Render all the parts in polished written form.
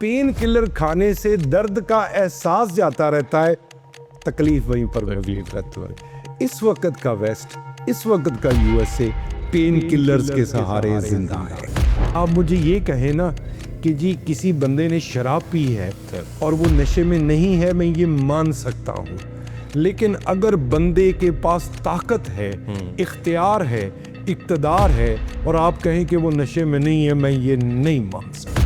Pain killer खाने से दर्द का एहसास जाता रहता है, तकलीफ वहीं पर तकलीफ रहती है। इस वक्त का वेस्ट, इस वक्त का यूएसए पेन किलर्स के सहारे जिंदा है। आप मुझे ये कहें ना कि जी किसी बंदे ने शराब पी है और वो नशे में नहीं है, मैं ये मान सकता हूँ, लेकिन अगर बंदे के पास ताकत है, इख्तियार है, इक़्तिदार है और आप कहें कि वो नशे में नहीं है, मैं ये नहीं मान सकता।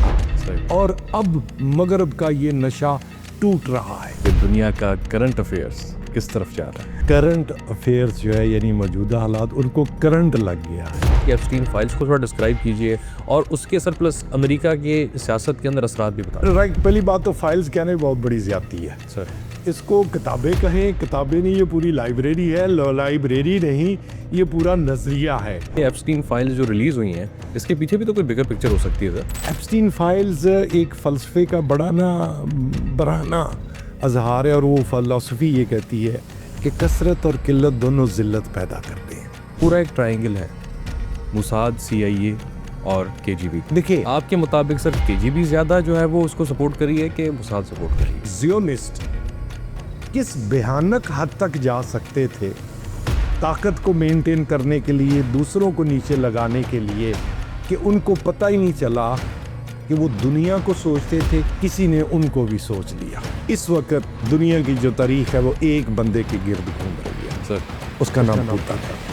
और अब मगरब का ये नशा टूट रहा है। कि दुनिया का करंट अफेयर्स किस तरफ जा रहा है। करंट अफेयर्स जो है यानी मौजूदा हालात, उनको करंट लग गया है। कि एप्स्टीन फाइल्स को थोड़ा डिस्क्राइब कीजिए और उसके असर प्लस अमेरिका के सियासत के अंदर असरात भी बताएं। राइट, पहली बात तो फाइल्स कहने बहुत बड़ी ज्यादती है सर, इसको किताबें कहें, किताबें नहीं, ये पूरी लाइब्रेरी है। लाइब्रेरी नहीं, ये पूरा नजरिया है। ये एप्स्टीन फाइल्स जो रिलीज हुई हैं, इसके पीछे भी तो कोई बिगर पिक्चर हो सकती है सर। एप्स्टीन फाइल्स एक फ़लसफ़े का बराना अजहार है और वो फ़िलासफ़ी ये कहती है कि कसरत और किल्लत दोनों ज़िल्लत पैदा करते हैं। पूरा एक ट्रायंगल है, मुसाद, CIA और KGB। देखिए, आपके मुताबिक सर KGB ज़्यादा जो है वो उसको सपोर्ट करी है कि मुसाद सपोर्ट करी है? ज़ियोनिस्ट किस भयानक हद तक जा सकते थे ताकत को मेंटेन करने के लिए, दूसरों को नीचे लगाने के लिए, कि उनको पता ही नहीं चला कि वो दुनिया को सोचते थे, किसी ने उनको भी सोच लिया। इस वक्त दुनिया की जो तारीख है वो एक बंदे के गिर्द घूम रही है सर, उसका नाम पुतिन है।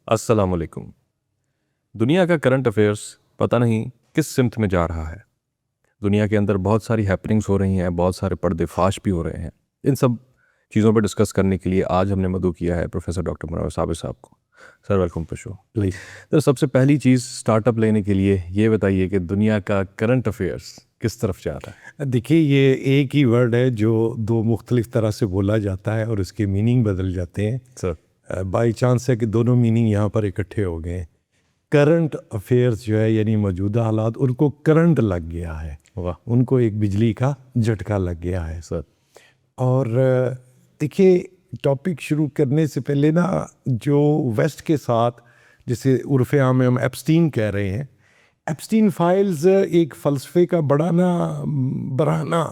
अस्सलाम वालेकुम। दुनिया का करंट अफेयर्स पता नहीं किस सिमत में जा रहा है। दुनिया के अंदर बहुत सारी हैपनिंग्स हो रही हैं, बहुत सारे पर्देफाश भी हो रहे हैं। इन सब चीज़ों पर डिस्कस करने के लिए आज हमने मदऊ किया है प्रोफेसर डॉक्टर मुनव्वर साबिर साहब को। Sir, welcome to show. Please. तो सबसे पहली चीज़ स्टार्टअप लेने के लिए ये बताइए कि दुनिया का करंट अफेयर्स किस तरफ जा रहा है। देखिए, ये एक ही वर्ड है जो दो मुख्तलिफ तरह से बोला जाता है और उसके मीनिंग बदल जाते हैं। सर, बाई चांस है कि दोनों मीनिंग यहाँ पर इकट्ठे हो गए। करंट अफेयर्स जो है यानी मौजूदा हालात, उनको करंट लग गया है, वाह, उनको एक बिजली का झटका लग गया है सर। और देखिए, टॉपिक शुरू करने से पहले ना, जो वेस्ट के साथ जिसे उर्फ़े आम में हम एप्स्टीन कह रहे हैं, एप्स्टीन फाइल्स एक फ़लसफ़े का बराना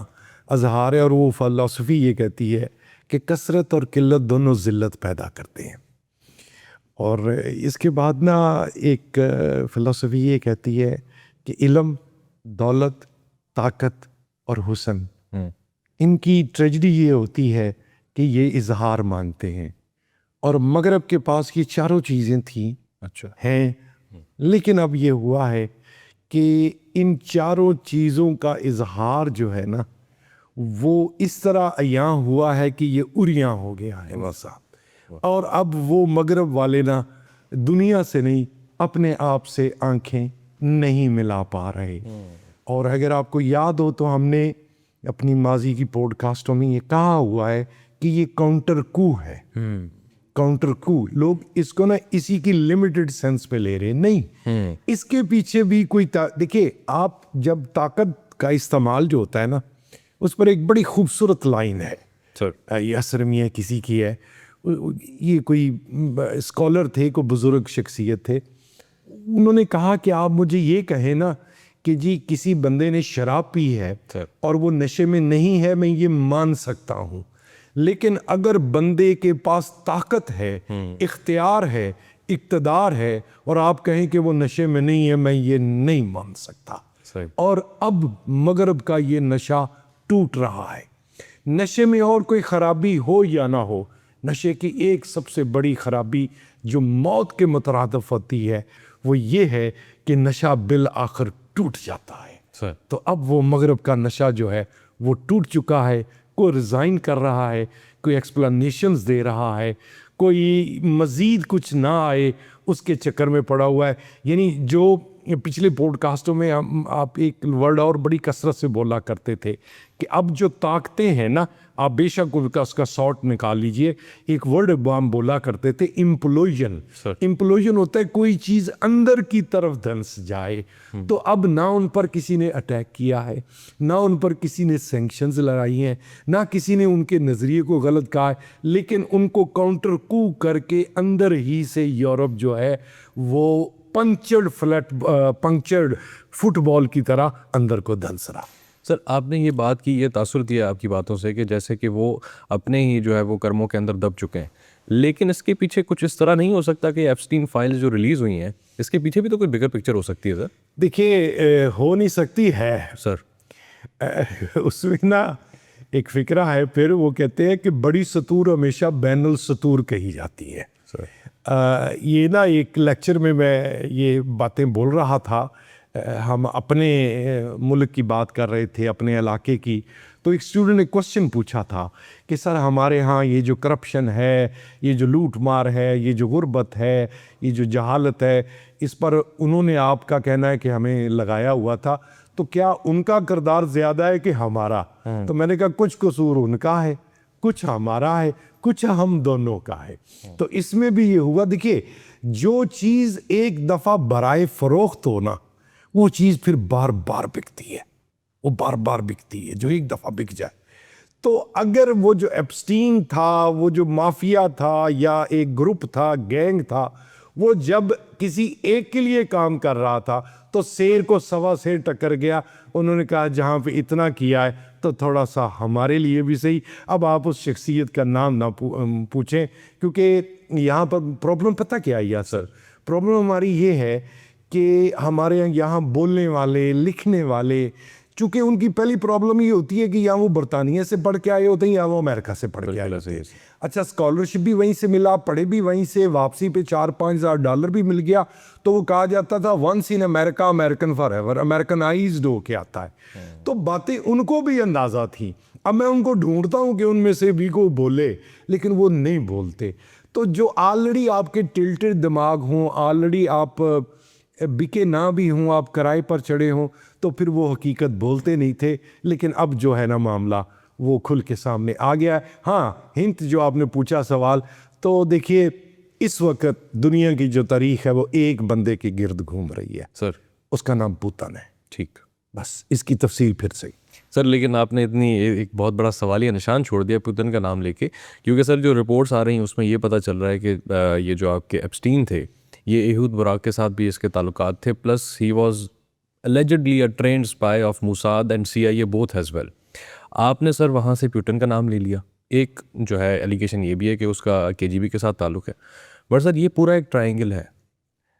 अजहार है और वो फ़िलासफ़ी ये कहती है कि कसरत और किल्लत दोनों ज़िल्लत पैदा करते हैं। और इसके बाद ना एक फ़िलासफ़ी ये कहती है कि इल्म, दौलत, ताकत और हुस्न, इनकी ट्रेजेडी ये होती है कि ये इजहार मांगते हैं। और मगरब के पास ये चारों चीज़ें थीं, अच्छा, हैं, लेकिन अब ये हुआ है कि इन चारों चीज़ों का इजहार जो है ना, वो इस तरह अयां हुआ है कि ये उरियां हो गया है वसा। और अब वो मगरब वाले ना दुनिया से नहीं, अपने आप से आंखें नहीं मिला पा रहे। और अगर आपको याद हो तो हमने अपनी माजी की पॉडकास्टों में ये कहा हुआ है कि ये काउंटर कू है। काउंटर कू, लोग इसको ना इसी की लिमिटेड सेंस पे ले रहे हैं, नहीं, इसके पीछे भी कोई देखिए, आप जब ताकत का इस्तेमाल जो होता है ना, उस पर एक बड़ी खूबसूरत लाइन है सर। ये असर मियां किसी की है, ये कोई स्कॉलर थे, कोई बुजुर्ग शख्सियत थे, उन्होंने कहा कि आप मुझे ये कहें ना कि जी किसी बंदे ने शराब पी है और वो नशे में नहीं है, मैं ये मान सकता हूँ, लेकिन अगर बंदे के पास ताकत है, इख्तियार है, इक़्तिदार है और आप कहें कि वो नशे में नहीं है, मैं ये नहीं मान सकता। और अब मगरब का ये नशा टूट रहा है। नशे में और कोई ख़राबी हो या ना हो, नशे की एक सबसे बड़ी ख़राबी जो मौत के मुतरादिफ होती है वो ये है कि नशा बिल आखिर टूट जाता है सर। तो अब वो मगरब का नशा जो है वो टूट चुका है। कोई रिज़ाइन कर रहा है, कोई एक्सप्लेनेशंस दे रहा है, कोई मज़ीद कुछ ना आए उसके चक्कर में पड़ा हुआ है। यानी जो पिछले पॉडकास्टों में आप एक वर्ड और बड़ी कसरत से बोला करते थे कि अब जो ताकतें हैं ना, आप बेशक उसका शॉर्ट निकाल लीजिए, एक वर्ड हम बोला करते थे इम्प्लोजन। इम्प्लोजन होता है कोई चीज़ अंदर की तरफ धंस जाए। तो अब ना उन पर किसी ने अटैक किया है, ना उन पर किसी ने सैंक्शंस लगाई हैं, ना किसी ने उनके नज़रिए को गलत कहा है, लेकिन उनको काउंटर कू करके अंदर ही से यूरोप जो है वो पंक्चर्ड फुटबॉल की तरह अंदर को धंस रहा। सर आपने ये बात की, ये तासुर दिया आपकी बातों से कि जैसे कि वो अपने ही जो है वो कर्मों के अंदर दब चुके हैं, लेकिन इसके पीछे कुछ इस तरह नहीं हो सकता कि एप्स्टीन फाइल्स जो रिलीज़ हुई हैं इसके पीछे भी तो कोई बिगर पिक्चर हो सकती है सर? देखिए हो नहीं सकती है सर उसमें ना एक फिक्रा है, फिर वो कहते हैं कि बड़ी सतूर हमेशा बैनुल सतूर कही जाती है सर। ये ना एक लेक्चर में मैं ये बातें बोल रहा था। हम अपने मुल्क की बात कर रहे थे, अपने इलाके की। तो एक स्टूडेंट ने क्वेश्चन पूछा था कि सर हमारे यहाँ ये जो करप्शन है, ये जो लूट मार है, ये जो गुर्बत है, ये जो जहालत है, इस पर उन्होंने आपका कहना है कि हमें लगाया हुआ था, तो क्या उनका किरदार ज़्यादा है कि हमारा? तो मैंने कहा कुछ कसूर उनका है, कुछ हमारा है, कुछ हम दोनों का है। तो इसमें भी ये हुआ। देखिए जो चीज़ एक दफ़ा बराए फ़रोख्त हो ना, वो चीज़ फिर बार बार बिकती है, वो बार बार बिकती है जो एक दफ़ा बिक जाए। तो अगर वो जो एप्स्टीन था, वो जो माफिया था या एक ग्रुप था, गैंग था, वो जब किसी एक के लिए काम कर रहा था तो शेर को सवा शेर टक्कर गया। उन्होंने कहा जहाँ पे इतना किया है तो थोड़ा सा हमारे लिए भी सही। अब आप उस शख्सियत का नाम ना पूछें, क्योंकि यहाँ पर प्रॉब्लम पता क्या है सर? प्रॉब्लम हमारी ये है कि हमारे यहाँ बोलने वाले, लिखने वाले, चूँकि उनकी पहली प्रॉब्लम ये होती है कि या वो बरतानिया से पढ़ के आए होते हैं या वो अमेरिका से पढ़ के आए होते हैं। अच्छा स्कॉलरशिप भी वहीं से मिला, पढ़े भी वहीं से, वापसी पे $4-5,000 भी मिल गया, तो वो कहा जाता था once in America American forever, Americanised होके आता है। तो बातें उनको भी अंदाज़ा थी। अब मैं उनको ढूंढता हूँ कि उनमें से भी को बोले, लेकिन वो नहीं बोलते। तो जो ऑलरेडी आपके टिल्टेड दिमाग हों, ऑलरेडी आप बिके ना भी हों, आप किराए पर चढ़े हों, तो फिर वो हकीकत बोलते नहीं थे। लेकिन अब जो है ना मामला वो खुल के सामने आ गया है। हाँ, हिंट जो आपने पूछा सवाल, तो देखिए इस वक्त दुनिया की जो तारीख है वो एक बंदे के गिर्द घूम रही है सर, उसका नाम पुतिन है। ठीक, बस इसकी तफसील फिर से सर। लेकिन आपने इतनी एक बहुत बड़ा सवालिया निशान छोड़ दिया पुतिन का नाम लेके, क्योंकि सर जो रिपोर्ट्स आ रही हैं उसमें ये पता चल रहा है कि ये जो आपके एप्स्टीन थे ये एहूद बुराक के साथ भी इसके ताल्लुकात थे, plus he was allegedly a trained spy of Mossad and CIA both as well। आपने सर वहाँ से पुतिन का नाम ले लिया। एक जो है एलिगेशन ये भी है कि उसका KGB के साथ ताल्लुक़ है, बट सर ये पूरा एक ट्रायंगल है,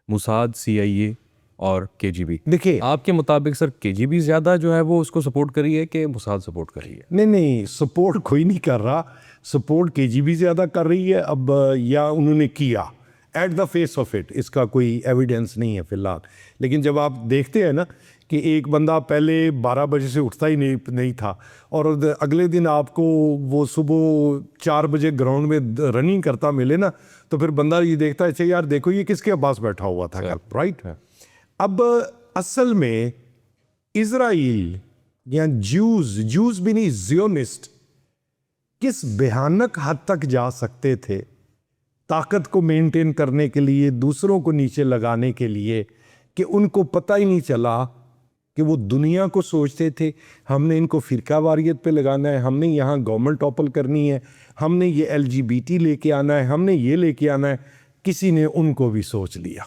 मोसाद, CIA और KGB। देखिए आपके मुताबिक सर KGB ज़्यादा जो है वो उसको सपोर्ट करी है कि मोसाद सपोर्ट कर रही है? नहीं, सपोर्ट कोई नहीं कर रहा, सपोर्ट KGB ज़्यादा कर रही है अब, या उन्होंने किया at the face of it, इसका कोई एविडेंस नहीं है फ़िलहाल। लेकिन जब आप देखते हैं ना कि एक बंदा पहले 12 बजे से उठता ही नहीं था और अगले दिन आपको वो सुबह 4 बजे ग्राउंड में रनिंग करता मिले ना, तो फिर बंदा ये देखता है अच्छा यार देखो ये किसके पास बैठा हुआ था कल, राइट। अब असल में इजराइल या जूस भी नहीं, जियोनिस्ट किस भयानक हद तक जा सकते थे ताकत को मेंटेन करने के लिए, दूसरों को नीचे लगाने के लिए, कि उनको पता ही नहीं चला कि वो दुनिया को सोचते थे हमने इनको फ़िरका वारियत पे लगाना है, हमने यहाँ गवर्नमेंट टॉपल करनी है, हमने ये LGBT लेके आना है, हमने ये लेके आना है। किसी ने उनको भी सोच लिया।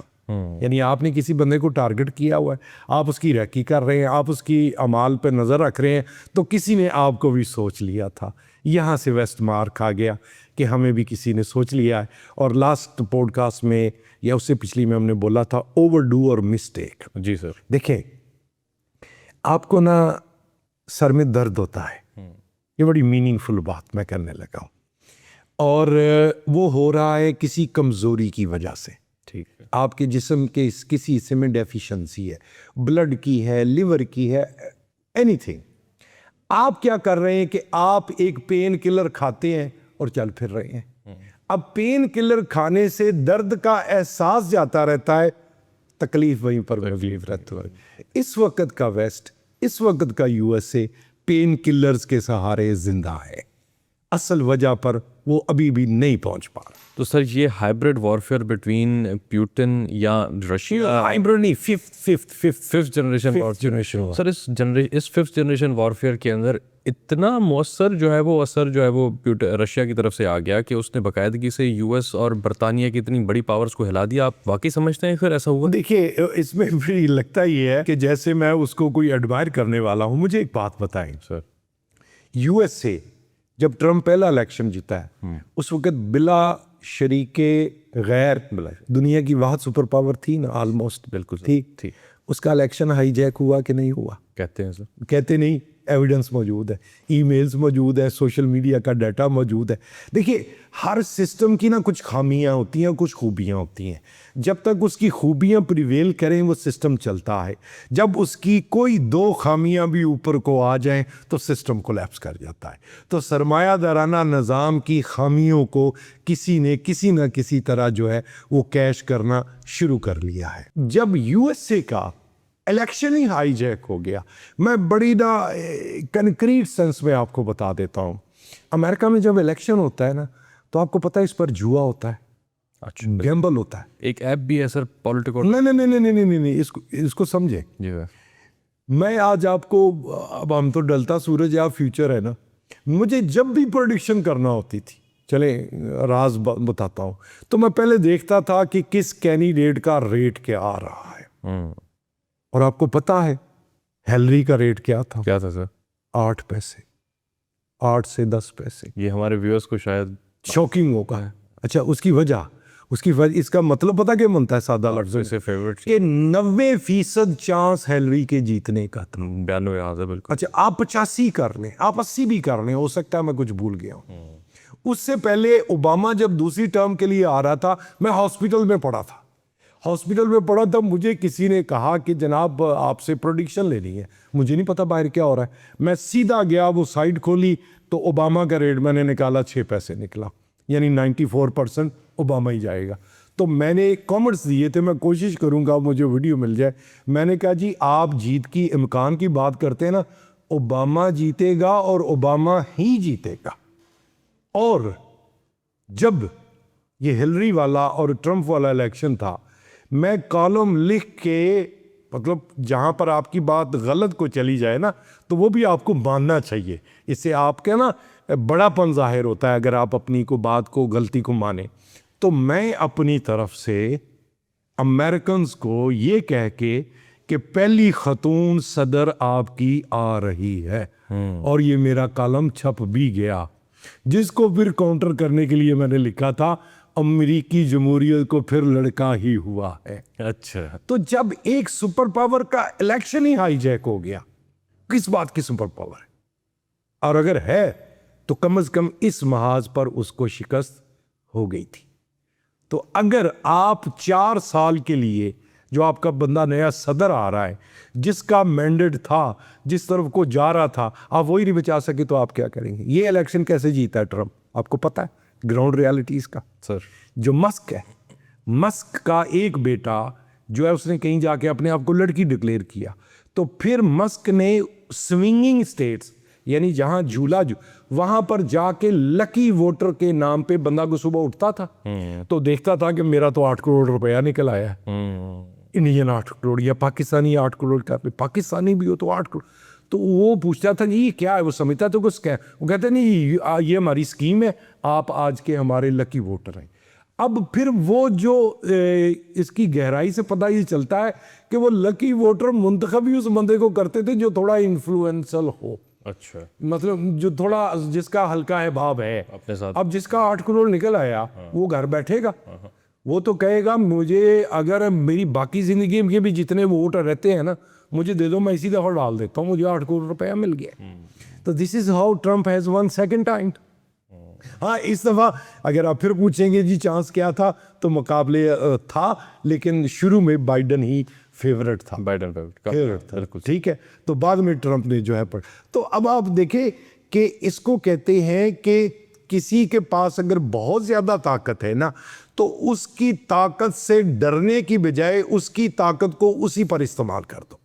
यानी आपने किसी बंदे को टारगेट किया हुआ है, आप उसकी रैकी कर रहे हैं, आप उसकी अमाल पे नज़र रख रहे हैं, तो किसी ने आपको भी सोच लिया था। यहाँ से वेस्ट मार्क आ गया कि हमें भी किसी ने सोच लिया है। और लास्ट पॉडकास्ट में या उससे पिछली में हमने बोला था ओवरडू और मिस्टेक। जी सर। देखें आपको ना सर में दर्द होता है, ये बड़ी मीनिंगफुल बात मैं करने लगा हूँ, और वो हो रहा है किसी कमज़ोरी की वजह से। ठीक है, आपके जिस्म के किसी हिस्से में डेफिशिएंसी है, ब्लड की है, लिवर की है, एनीथिंग। आप क्या कर रहे हैं कि आप एक पेन किलर खाते हैं और चल फिर रहे हैं। अब पेन किलर खाने से दर्द का एहसास जाता रहता है, तकलीफ वहीं पर तकलीफ रहती है। इस वक्त का वेस्ट, इस वक्त का USA पेन किलर्स के सहारे जिंदा है। असल वजह पर वो अभी भी नहीं पहुंच पा रहा। तो सर ये हाइब्रिड वॉरफेयर बिटवीन पुतिन या रशिया, हाइब्रिड नहीं, फिफ्थ जनरेशन सर, इस फिफ्थ जनरेशन वॉरफेयर के अंदर इतना मौसर जो है वो असर जो है वो रशिया की तरफ से आ गया कि उसने बाकायदगी से यूएस और बरतानिया की इतनी बड़ी पावर्स को हिला दिया। आप वाकई समझते हैं फिर ऐसा हुआ? देखिए, इसमें भी लगता ही है कि जैसे मैं उसको कोई एडमायर करने वाला हूं। मुझे एक बात बताएं सर, यूएसए जब ट्रम्प पहला इलेक्शन जीता है उस वक्त बिला शरीके गैर दुनिया की वाहद सुपर पावर थी ना, ऑलमोस्ट बिल्कुल थी। उसका इलेक्शन हाईजैक हुआ कि नहीं हुआ? कहते हैं सर। कहते नहीं, एविडेंस मौजूद है, ईमेल्स मौजूद है, सोशल मीडिया का डाटा मौजूद है। देखिए, हर सिस्टम की ना कुछ खामियां होती हैं, कुछ खूबियां होती हैं। जब तक उसकी खूबियां प्रिवेल करें वो सिस्टम चलता है। जब उसकी कोई दो खामियां भी ऊपर को आ जाएं तो सिस्टम कोलैप्स कर जाता है। तो सरमायादाराना निज़ाम की खामियों को किसी न किसी तरह जो है वो कैश करना शुरू कर लिया है। जब यूएसए का इलेक्शन ही हाईजैक हो गया, मैं बड़ी ना कंक्रीट सेंस में आपको बता देता हूँ। अमेरिका में जब इलेक्शन होता है ना तो आपको पता है इस पर जुआ होता है, अच्छा, गैम्बल होता है। एक ऐप भी है सर, पॉलिटिको। नहीं, इसको समझे। जी सर। मैं आज आपको, अब हम तो डलता सूरज या फ्यूचर है ना, मुझे जब भी प्रेडिक्शन करना होती थी, चले राज बताता हूँ, तो मैं पहले देखता था कि किस कैंडिडेट का रेट क्या आ रहा है। और आपको पता है हिलरी का रेट क्या था? क्या था सर? 8 पैसे, 8 से 10 पैसे। ये हमारे व्यूअर्स को शायद शॉकिंग होगा। अच्छा, उसकी वजह इसका मतलब पता क्या बनता है सादा लफ्ज़ों से? फेवरेट कि 90% चांस हिलरी के जीतने का था। 92 याद है बिल्कुल। अच्छा, आप 85 कर लें, आप 80 भी कर लें, हो सकता है मैं कुछ भूल गया हूँ। उससे पहले ओबामा जब दूसरी टर्म के लिए आ रहा था, मैं हॉस्पिटल में पड़ा था। मुझे किसी ने कहा कि जनाब आपसे प्रेडिक्शन लेनी है। मुझे नहीं पता बाहर क्या हो रहा है। मैं सीधा गया, वो साइट खोली तो ओबामा का रेट मैंने निकाला, 6 पैसे निकला, यानी 94% ओबामा ही जाएगा। तो मैंने कमेंट्स दिए थे, मैं कोशिश करूंगा मुझे वीडियो मिल जाए। मैंने कहा जी आप जीत की इम्कान की बात करते हैं ना, ओबामा जीतेगा और ओबामा ही जीतेगा। और जब ये हिलरी वाला और ट्रंप वाला इलेक्शन था, मैं कॉलम लिख के, मतलब जहां पर आपकी बात गलत को चली जाए ना तो वो भी आपको मानना चाहिए। इससे आपके ना बड़ापन जाहिर होता है अगर आप अपनी को बात को गलती को माने। तो मैं अपनी तरफ से अमेरिकन को ये कह के कि पहली खतून सदर आपकी आ रही है, और ये मेरा कॉलम छप भी गया, जिसको फिर काउंटर करने के लिए मैंने लिखा था अमेरिकी जमहूरियत को फिर लड़का ही हुआ है। अच्छा, तो जब एक सुपर पावर का इलेक्शन ही हाईजैक हो गया, किस बात की सुपर पावर है? और अगर है तो कम से कम इस महाज पर उसको शिकस्त हो गई थी। तो अगर आप 4 साल के लिए, जो आपका बंदा नया सदर आ रहा है, जिसका मैंडेट था, जिस तरफ को जा रहा था, आप वही नहीं बचा सके तो आप क्या करेंगे? ये इलेक्शन कैसे जीता है ट्रम्प, आपको पता है ग्राउंड रियलिटीज का? सर, जो मस्क है, मस्क का एक बेटा जो है उसने कहीं जाके अपने आप को लड़की डिक्लेयर किया, तो फिर मस्क ने स्विंगिंग स्टेट्स, यानी जहां झूला वहां पर जाके लकी वोटर के नाम पे बंदा को सुबह उठता था तो देखता था कि मेरा तो 8 करोड़ रुपया निकल आया है। इंडियन 8 करोड़ या पाकिस्तानी 8 करोड़ का, पाकिस्तानी भी हो तो 8 करोड़। तो वो पूछता था जी ये क्या है, वो समझता तो कुछ, वो कहते नहीं ये हमारी स्कीम है, आप आज के हमारे लकी वोटर हैं। अब फिर वो जो इसकी गहराई से पता ये चलता है कि वो लकी वोटर मुंतखब ही उस बंदे को करते थे जो थोड़ा इन्फ्लुएंशियल हो। अच्छा, मतलब जो थोड़ा, जिसका हल्का है भाव है अपने साथ। अब जिसका 8 करोड़ निकल आया वो घर बैठेगा, वो तो कहेगा मुझे अगर मेरी बाकी जिंदगी में भी जितने वोट रहते हैं ना मुझे दे दो, मैं इसी दफा डाल देता हूँ, मुझे 8 करोड़ रुपया मिल गया। तो this is how Trump has one second time. हाँ, इस दफा अगर आप फिर पूछेंगे जी चांस क्या था, तो मुकाबले था, लेकिन शुरू में बाइडन ही फेवरेट था, फेवरेट था, ठीक है। तो बाद में ट्रम्प ने जो है तो अब आप देखें कि इसको कहते हैं कि किसी के पास अगर बहुत ज्यादा ताकत है ना तो उसकी ताकत से डरने की बजाय उसकी ताकत को उसी पर इस्तेमाल कर दो।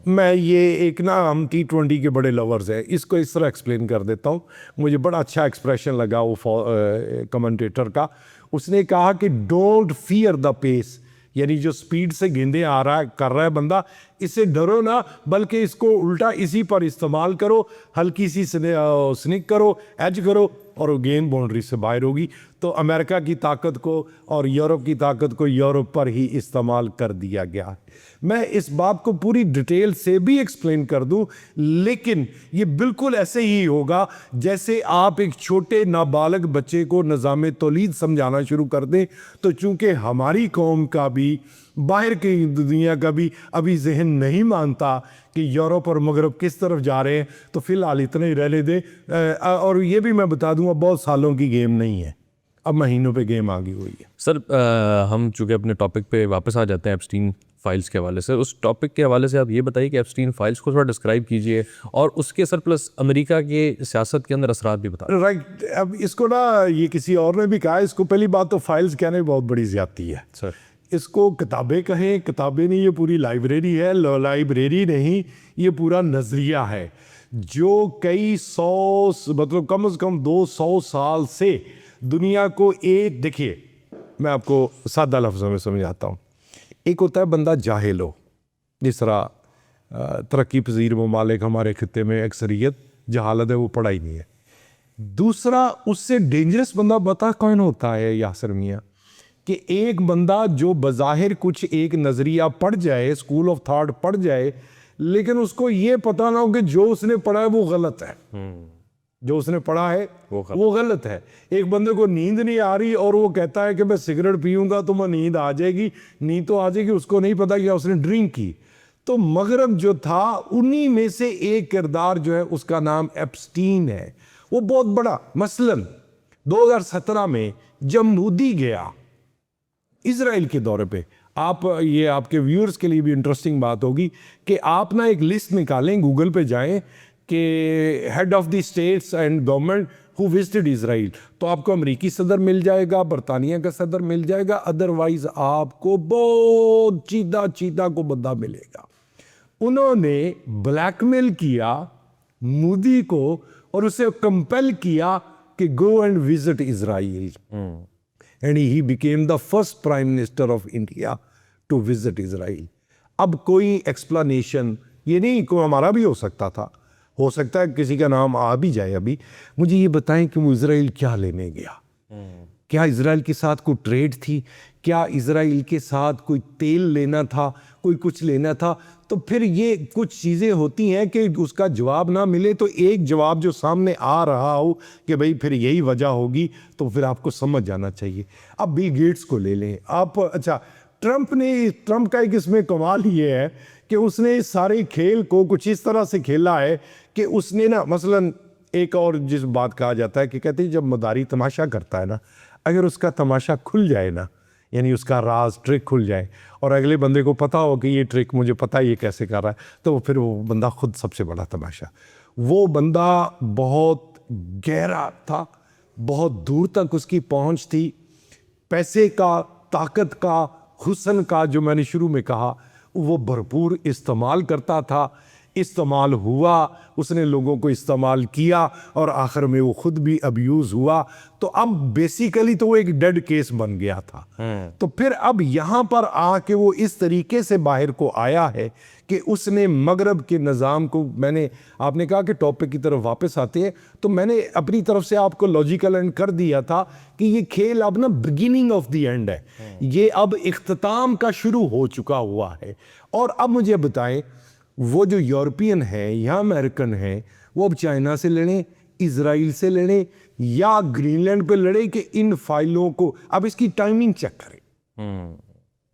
मैं ये एक ना, हम T20 के बड़े लवर्स हैं, इसको इस तरह एक्सप्लेन कर देता हूँ। मुझे बड़ा अच्छा एक्सप्रेशन लगा वो कमेंटेटर का। उसने कहा कि डोंट फियर द पेस, यानी जो स्पीड से गेंदे आ रहा है कर रहा है बंदा, इससे डरो ना, बल्कि इसको उल्टा इसी पर इस्तेमाल करो, हल्की सी स्निक करो, एज करो, और वो गेंद बाउंड्री से बाहर होगी। तो अमेरिका की ताकत को और यूरोप की ताकत को यूरोप पर ही इस्तेमाल कर दिया गया है। मैं इस बात को पूरी डिटेल से भी एक्सप्लेन कर दूं, लेकिन ये बिल्कुल ऐसे ही होगा जैसे आप एक छोटे नाबालग बच्चे को निज़ाम तौलीद समझाना शुरू कर दें। तो चूंकि हमारी कौम का भी, बाहर की दुनिया का भी अभी जहन नहीं मानता कि यूरोप और मगरब किस तरफ जा रहे हैं, तो फिलहाल इतना ही रहने दें। और ये भी मैं बता दूंगा, बहुत सालों की गेम नहीं है, अब महीनों पे गेम आगे हुई है। सर हम चूँकि अपने टॉपिक पे वापस आ जाते हैं एप्स्टीन फाइल्स के हवाले से, उस टॉपिक के हवाले से आप ये बताइए कि एप्स्टीन फाइल्स को थोड़ा डिस्क्राइब कीजिए और उसके सर प्लस अमेरिका के सियासत के अंदर असरात भी बताइए। राइट, अब इसको ना, ये किसी और ने भी कहा, इसको पहली बात तो फाइल्स कहने बहुत बड़ी ज्यादती है सर। इसको किताबें कहें, किताबें नहीं, ये पूरी लाइब्रेरी है। लाइब्रेरी नहीं, ये पूरा नज़रिया है जो कई सौ, मतलब कम से कम 200 साल से दुनिया को एक, देखिए मैं आपको सादा लफ्ज़ों में समझाता हूँ। एक होता है बंदा जाहिल हो, जिस तरह तरक्की पजीर ममालिक हमारे खित्ते में अक्सरियत जहालत है, वो पढ़ा ही नहीं है। दूसरा, उससे डेंजरस बंदा बता कौन होता है यासिर मियाँ, कि एक बंदा जो बज़ाहिर कुछ एक नज़रिया पढ़ जाए, स्कूल ऑफ थॉट पढ़ जाए, लेकिन उसको ये पता ना हो कि जो उसने पढ़ा है वो गलत है। जो उसने पढ़ा है वो गलत है। एक बंदे को नींद नहीं आ रही और वो कहता है कि मैं सिगरेट पीऊंगा तो मैं नींद आ जाएगी, नींद तो आ जाएगी, उसको नहीं पता कि उसने ड्रिंक की। तो मगरब जो था, उन्हीं में से एक किरदार जो है उसका नाम एप्स्टीन है। वो बहुत बड़ा, मसलन 2017 में जब मोदी गया इजराइल के दौरे पे, आप, ये आपके व्यूअर्स के लिए भी इंटरेस्टिंग बात होगी कि आप ना एक लिस्ट निकालें, गूगल पे जाएं कि head of the states and government who visited Israel, तो आपको अमेरिकी सदर मिल जाएगा, बरतानिया का सदर मिल जाएगा, अदरवाइज आपको बहुत चीदा चीदा को बंदा मिलेगा। उन्होंने ब्लैकमेल किया मोदी को और उसे कंपेल किया कि go and visit Israel, and he became the first prime minister of India to visit Israel. अब कोई एक्सप्लेनेशन ये नहीं, कोई हमारा भी हो सकता था, हो सकता है किसी का नाम आ भी जाए। अभी मुझे ये बताएं कि वो इजराइल क्या लेने गया? क्या इजराइल के साथ कोई ट्रेड थी? क्या इजराइल के साथ कोई तेल लेना था, कोई कुछ लेना था? तो फिर ये कुछ चीज़ें होती हैं कि उसका जवाब ना मिले, तो एक जवाब जो सामने आ रहा हो कि भाई फिर यही वजह होगी, तो फिर आपको समझ जाना चाहिए। अब बिल गेट्स को ले लें आप, अच्छा, ट्रंप का एक इसमें कमाल ये है कि उसने इस सारे खेल को कुछ इस तरह से खेला है कि उसने ना, मसलन एक और जिस बात कहा जाता है कि कहते हैं जब मदारी तमाशा करता है ना, अगर उसका तमाशा खुल जाए ना, यानी उसका राज ट्रिक खुल जाए और अगले बंदे को पता हो कि ये ट्रिक मुझे पता है ये कैसे कर रहा है, तो फिर वो बंदा खुद सबसे बड़ा तमाशा। वो बंदा बहुत गहरा था, बहुत दूर तक उसकी पहुंच थी, पैसे का, ताकत का, हुस्न का, जो मैंने शुरू में कहा, वो भरपूर इस्तेमाल करता था। इस्तेमाल हुआ, उसने लोगों को इस्तेमाल किया और आखिर में वो खुद भी अब्यूज़ हुआ। तो अब बेसिकली तो वो एक डेड केस बन गया था। तो फिर अब यहाँ पर आके वो इस तरीके से बाहर को आया है कि उसने मगरब के निज़ाम को, मैंने, आपने कहा कि टॉपिक की तरफ वापस आते हैं, तो मैंने अपनी तरफ से आपको लॉजिकल एंड कर दिया था कि ये खेल अब ना बिगिनिंग ऑफ द एंड है, ये अब इख्तिताम का शुरू हो चुका हुआ है। और अब मुझे बताएं, वो जो यूरोपियन है या अमेरिकन है, वो अब चाइना से लड़ें, इजराइल से लड़ें या ग्रीनलैंड पे लड़ें, कि इन फाइलों को अब इसकी टाइमिंग चेक करें।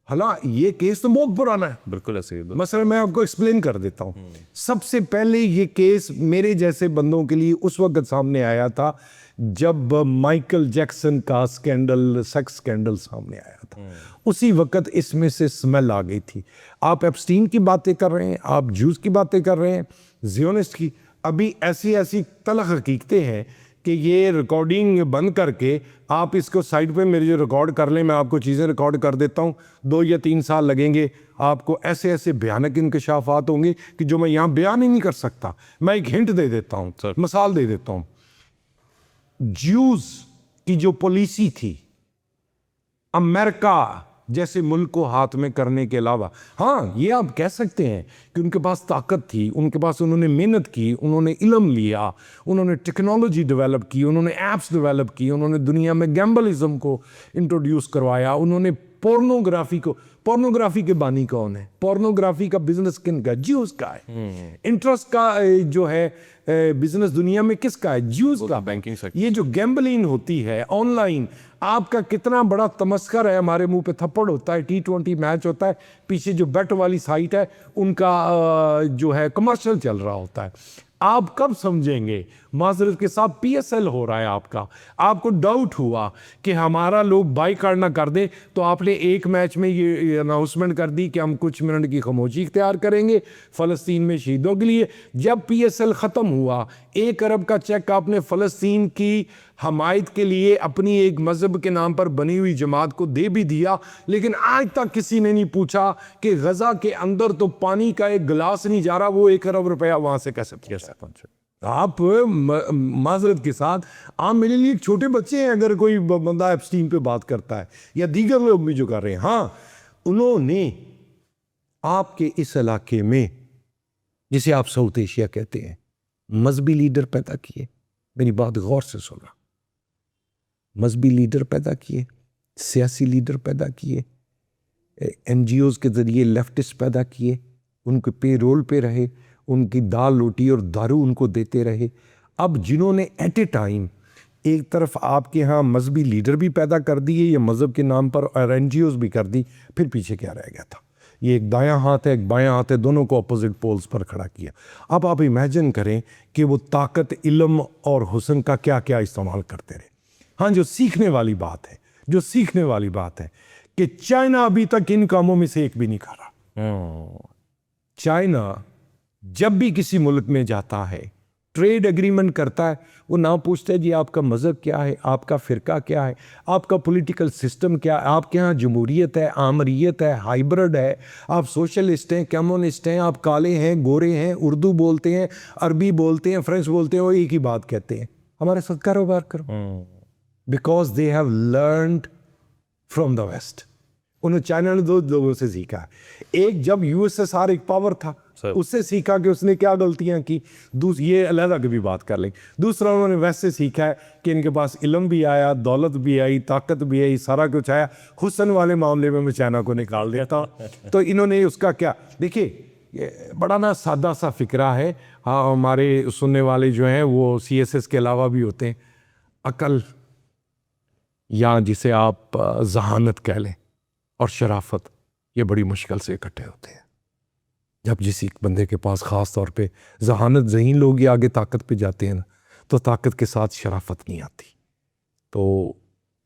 हाला ये केस तो बहुत पुराना है, बिल्कुल ऐसे ही। मसला मैं आपको एक्सप्लेन कर देता हूँ। सबसे पहले ये केस मेरे जैसे बंदों के लिए उस वक्त सामने आया था जब माइकल जैक्सन का स्कैंडल, सेक्स स्कैंडल सामने आया था। उसी वक्त इसमें से स्मेल आ गई थी। आप एप्स्टीन की बातें कर रहे हैं, आप जूस की बातें कर रहे हैं, जियोनिस्ट की। अभी ऐसी ऐसी तलख हकीकतें हैं कि ये रिकॉर्डिंग बंद करके आप इसको साइड पे मेरे जो रिकॉर्ड कर लें, मैं आपको चीज़ें रिकॉर्ड कर देता हूँ, 2 या 3 साल लगेंगे, आपको ऐसे ऐसे भयानक इंकशाफात होंगे कि जो मैं यहाँ बयान ही नहीं कर सकता। मैं एक हिंट दे देता हूँ, मिसाल दे देता हूँ। ज्यूज की जो पॉलिसी थी अमेरिका जैसे मुल्क को हाथ में करने के अलावा, हाँ ये आप कह सकते हैं कि उनके पास ताकत थी, उनके पास, उन्होंने मेहनत की, उन्होंने इल्म लिया, उन्होंने टेक्नोलॉजी डेवलप की, उन्होंने ऐप्स डेवलप की, उन्होंने दुनिया में गैम्बलिज्म को इंट्रोड्यूस करवाया, उन्होंने पोर्नोग्राफी को, पोर्नोग्राफी के बानी कौन है, पोर्नोग्राफी का बिजनेस किन का, ज्यूज का है। इंटरेस्ट का जो है बिजनेस दुनिया में किसका है, ज्यूज का, बैंकिंग सेक्टर। ये जो गैम्बलिंग होती है ऑनलाइन, आपका कितना बड़ा तमस्कर है, हमारे मुंह पे थप्पड़ होता है, T20 मैच होता है, पीछे जो बेट वाली साइट है उनका जो है कमर्शियल चल रहा होता है। आप कब समझेंगे, माजरत के साथ PSL हो रहा है आपका, आपको डाउट हुआ कि हमारा लोग बाई कार्ड ना कर दे, तो आपने एक मैच में ये अनाउंसमेंट कर दी कि हम कुछ मिनट की खामोशी इख्तियार करेंगे फ़लस्तीन में शहीदों के लिए। जब PSL ख़त्म हुआ, 1 अरब का चेक आपने फ़लस्तीन की हमायत के लिए अपनी एक मज़हब के नाम पर बनी हुई जमात को दे भी दिया, लेकिन आज तक किसी ने नहीं पूछा कि गज़ा के अंदर तो पानी का एक गिलास नहीं जा रहा, वो 1 अरब रुपया वहाँ से कैसे पहुँचा। आप माजरत के साथ, आप मेरे लिए छोटे बच्चे हैं अगर कोई बंदा एप्स्टीन पे बात करता है या दीगर लोग भी जो कर रहे हैं। हाँ, उन्होंने आपके इस इलाके में, जिसे आप साउथ एशिया कहते हैं, मजहबी लीडर पैदा किए। मेरी बात गौर से सुना, मजहबी लीडर पैदा किए, सियासी लीडर पैदा किए, NGOs के ज़रिए लेफ्टिस्ट पैदा किए, उनके पे रोल पे रहे, उनकी दाल रोटी और दारू उनको देते रहे। अब जिन्होंने एट ए टाइम एक तरफ आपके यहाँ मजहबी लीडर भी पैदा कर दिए या मज़हब के नाम पर, और NGOs भी कर दी, फिर पीछे क्या रह गया था। ये एक दायां हाथ है, एक बायां हाथ है, दोनों को अपोजिट पोल्स पर खड़ा किया। अब आप इमेजिन करें कि वो ताकत, इल्म और हुस्न का क्या क्या इस्तेमाल करते रहे। हाँ, जो सीखने वाली बात है, जो सीखने वाली बात है कि चाइना अभी तक इन कामों में से एक भी नहीं कर रहा। चाइना जब भी किसी मुल्क में जाता है, ट्रेड एग्रीमेंट करता है, वो ना पूछता है जी आपका मज़हब क्या है, आपका फ़िरका क्या है, आपका पॉलिटिकल सिस्टम क्या है, आपके यहाँ जमहूरियत है, आमरीत है, हाइब्रिड है, आप सोशलिस्ट हैं, कम्युनिस्ट हैं, आप काले हैं, गोरे हैं, उर्दू बोलते हैं, अरबी बोलते हैं, फ्रेंच बोलते हैं, वो एक ही बात कहते हैं, हमारे साथ कारोबार करो। Because they have learned from the west. उन्होंने, चाइना ने 2 लोगों से सीखा। एक जब USSR एक पावर था, उससे सीखा कि उसने क्या गलतियां की, ये अलग की भी बात कर लेंगे। दूसरा, उन्होंने वेस्ट से सीखा है कि इनके पास इल्म भी आया, दौलत भी आई, ताकत भी आई, सारा कुछ आया। हुस्न वाले मामले में मैं चाइना को निकाल दिया था। तो इन्होंने उसका क्या, देखिए बड़ा ना सादा सा फिक्रा है। हाँ, हमारे सुनने वाले जो हैं वो CSS के अलावा भी होते हैं। अकल, या जिसे आप जहानत कह लें, और शराफत, ये बड़ी मुश्किल से इकट्ठे होते हैं। जब जिस बंदे के पास ख़ास तौर पे जहानत, ज़हीन लोग ही आगे ताकत पे जाते हैं ना, तो ताकत के साथ शराफत नहीं आती। तो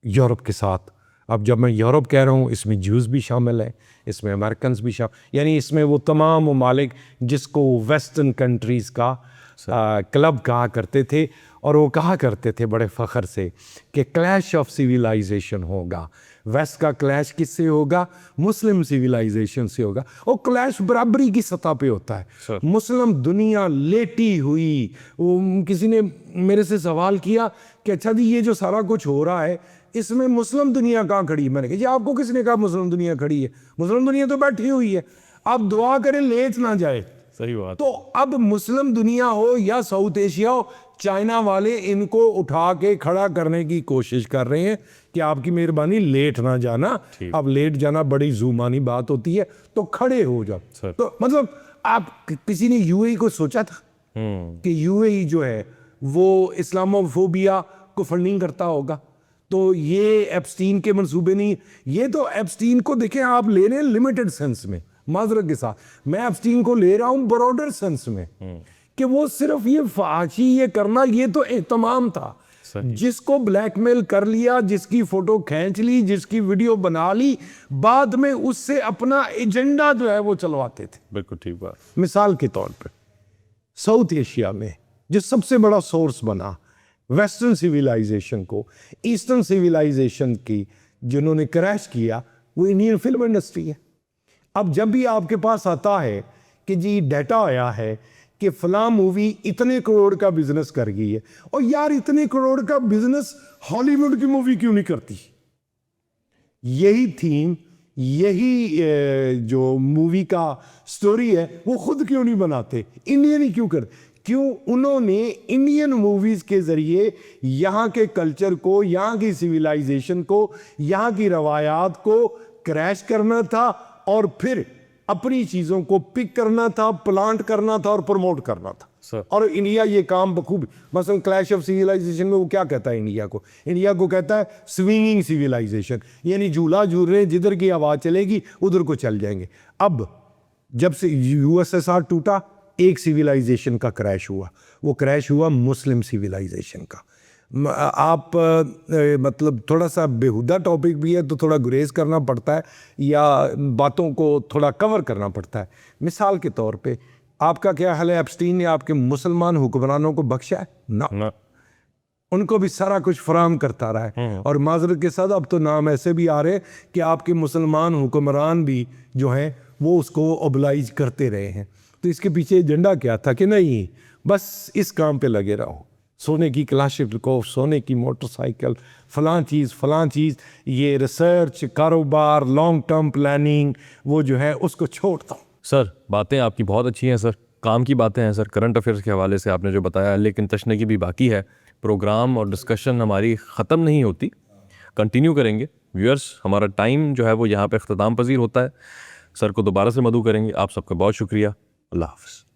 यूरोप के साथ, अब जब मैं यूरोप कह रहा हूँ, इसमें ज्यूज़ भी शामिल हैं, इसमें अमेरिकन भी शामिल, यानी इसमें वो तमाम ममालिक जिसको वेस्टर्न कंट्रीज़ का क्लब कहा करते थे, और वो कहा करते थे बड़े फ़ख्र से कि क्लैश ऑफ सिविलाइजेशन होगा। वेस्ट का क्लैश किससे होगा? मुस्लिम सिविलाइजेशन से होगा। और क्लैश बराबरी की सतह पे होता है। मुस्लिम दुनिया लेटी हुई, किसी ने मेरे से सवाल किया कि अच्छा जी ये जो सारा कुछ हो रहा है इसमें मुस्लिम दुनिया कहाँ खड़ी है? मैंने कहा जी आपको किसने कहा मुस्लिम दुनिया खड़ी है? मुस्लिम दुनिया तो बैठी हुई है, आप दुआ करें लेट ना जाए। सही बात। तो अब मुस्लिम दुनिया हो या साउथ एशिया हो, चाइना वाले इनको उठा के खड़ा करने की कोशिश कर रहे हैं कि आपकी मेहरबानी लेट ना जाना। अब लेट जाना बड़ी जुमानी बात होती है, तो खड़े हो जाओ। तो मतलब आप, किसी ने UAE को सोचा था कि UAE जो है वो इस्लामोफोबिया को फंडिंग करता होगा? तो ये एप्स्टीन के मंसूबे नहीं, ये तो एप्स्टीन को देखें आप ले रहे हैं लिमिटेड सेंस में, माजरत के साथ। मैं एप्स्टीन को ले रहा हूं ब्रॉडर सेंस में, कि वो सिर्फ ये फाशी ये करना, ये तो एहतमाम था। जिसको ब्लैकमेल कर लिया, जिसकी फोटो खींच ली, जिसकी वीडियो बना ली, बाद में उससे अपना एजेंडा जो है वो चलवाते थे। बिल्कुल ठीक बात। मिसाल के तौर पर साउथ एशिया में जो सबसे बड़ा सोर्स बना वेस्टर्न सिविलाइजेशन को, ईस्टर्न सिविलाइजेशन की जिन्होंने क्रैश किया वो इंडियन फिल्म इंडस्ट्री है। अब जब भी आपके पास आता है कि जी डाटा आया है कि फलां मूवी इतने करोड़ का बिजनेस कर गई है, और यार इतने करोड़ का बिजनेस हॉलीवुड की मूवी क्यों नहीं करती? यही थीम, यही जो मूवी का स्टोरी है वो खुद क्यों नहीं बनाते? इंडियन ही क्यों करते? क्यों उन्होंने इंडियन मूवीज के जरिए यहाँ के कल्चर को, यहाँ की सिविलाइजेशन को, यहाँ की रवायात को क्रैश करना था और फिर अपनी चीजों को पिक करना था, प्लांट करना था और प्रमोट करना था। सर। और इंडिया ये काम बखूबी, मसलन क्लैश ऑफ सिविलाइजेशन में वो क्या कहता है इंडिया को? इंडिया को कहता है स्विंगिंग सिविलाइजेशन, यानी झूला झूल रहे, जिधर की आवाज चलेगी उधर को चल जाएंगे। अब जब से यूएसएसआर टूटा, एक सिविलाइजेशन का क्रैश हुआ, वो क्रैश हुआ मुस्लिम सिविलाइजेशन का। आप मतलब थोड़ा सा बेहुदा टॉपिक भी है तो थोड़ा गुरेज करना पड़ता है या बातों को थोड़ा कवर करना पड़ता है। मिसाल के तौर पे आपका क्या हाल है? एप्स्टीन ने आपके मुसलमान हुक्मरानों को बख्शा है? ना, उनको भी सारा कुछ फराहम करता रहा है। और माजरत के साथ अब तो नाम ऐसे भी आ रहे कि आपके मुसलमान हुक्मरान भी जो हैं वो उसको ओबलाइज करते रहे हैं। तो इसके पीछे एजेंडा क्या था कि नहीं, बस इस काम पे लगे रहो, सोने की क्लाशिको, सोने की मोटरसाइकिल, फलां चीज़, ये रिसर्च, कारोबार, लॉन्ग टर्म प्लानिंग, वो जो है उसको छोड़ता हूँ। सर बातें आपकी बहुत अच्छी हैं सर, काम की बातें हैं सर, करंट अफेयर्स के हवाले से आपने जो बताया, लेकिन तशनगी भी बाकी है। प्रोग्राम और डिस्कशन हमारी ख़त्म नहीं होती, कंटिन्यू करेंगे। व्यूअर्स, हमारा टाइम जो है वो यहाँ पे अख्ताम पजीर होता है। सर को दोबारा से मदऊ करेंगे। आप सबका बहुत शुक्रिया। अल्लाह हाफ़िज़।